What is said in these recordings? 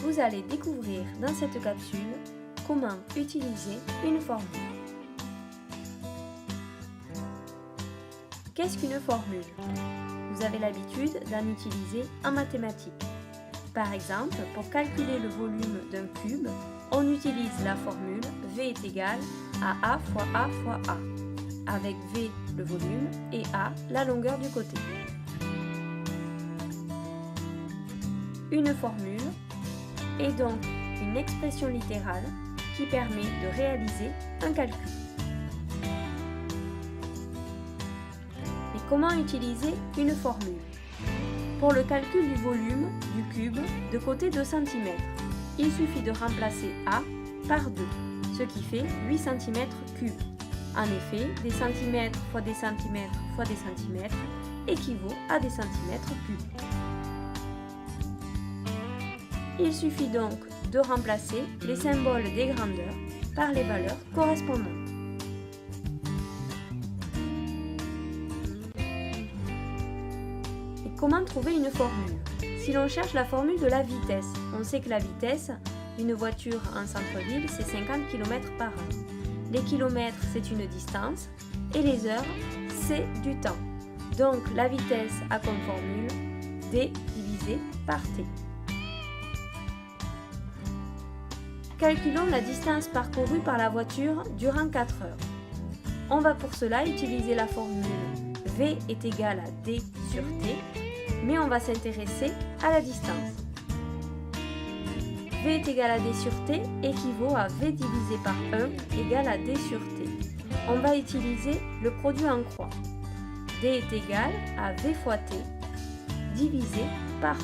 vous allez découvrir dans cette capsule comment utiliser une formule. Qu'est-ce qu'une formule? Vous avez l'habitude d'en utiliser en mathématiques. Par exemple, pour calculer le volume d'un cube, on utilise la formule V est égal à A fois A fois A, avec V le volume et A la longueur du côté. Une formule est donc une expression littérale qui permet de réaliser un calcul. Et comment utiliser une formule? Pour le calcul du volume du cube de côté 2 cm, il suffit de remplacer A par 2, ce qui fait 8 cm3. En effet, des centimètres fois des centimètres fois des centimètres équivaut à des centimètres cubes. Il suffit donc de remplacer les symboles des grandeurs par les valeurs correspondantes. Et comment trouver une formule? Si l'on cherche la formule de la vitesse, on sait que la vitesse d'une voiture en centre-ville, c'est 50 km/h. Les kilomètres, c'est une distance, et les heures, c'est du temps. Donc la vitesse a comme formule D divisé par T. Calculons la distance parcourue par la voiture durant 4 heures. On va pour cela utiliser la formule V est égal à D sur T, mais on va s'intéresser à la distance. V est égal à D sur T équivaut à V divisé par 1 égal à D sur T. On va utiliser le produit en croix. D est égal à V fois T divisé par 1.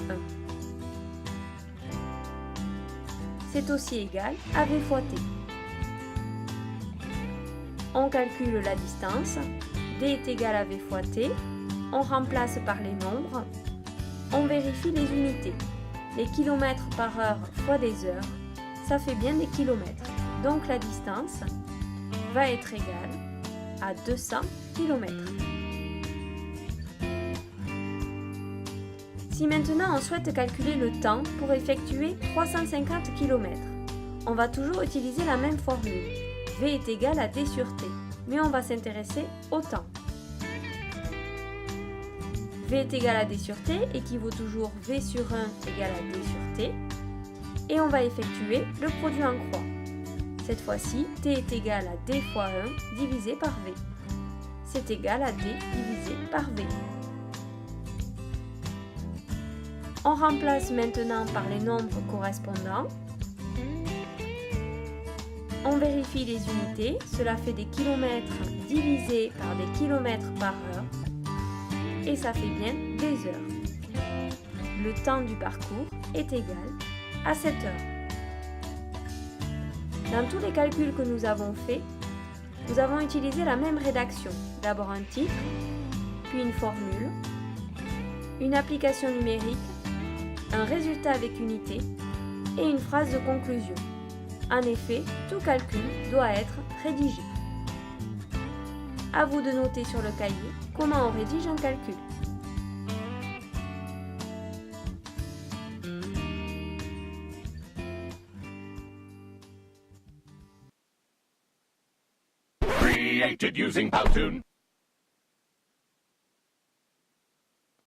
C'est aussi égal à V fois T. On calcule la distance. D est égal à V fois T. On remplace par les nombres. On vérifie les unités. Les kilomètres par heure fois des heures, ça fait bien des kilomètres. Donc la distance va être égale à 200 km. Si maintenant on souhaite calculer le temps pour effectuer 350 km, on va toujours utiliser la même formule. V est égal à D sur T, mais on va s'intéresser au temps. V est égal à D sur T équivaut toujours V sur 1 égal à D sur T. Et on va effectuer le produit en croix. Cette fois-ci, T est égal à D fois 1 divisé par V. C'est égal à D divisé par V. On remplace maintenant par les nombres correspondants. On vérifie les unités. Cela fait des kilomètres divisé par des kilomètres par heure. Et ça fait bien des heures. Le temps du parcours est égal à 7 heures. Dans tous les calculs que nous avons faits, nous avons utilisé la même rédaction. D'abord un titre, puis une formule, une application numérique, un résultat avec unité et une phrase de conclusion. En effet, tout calcul doit être rédigé. À vous de noter sur le cahier comment on rédige un calcul. Created using Powtoon.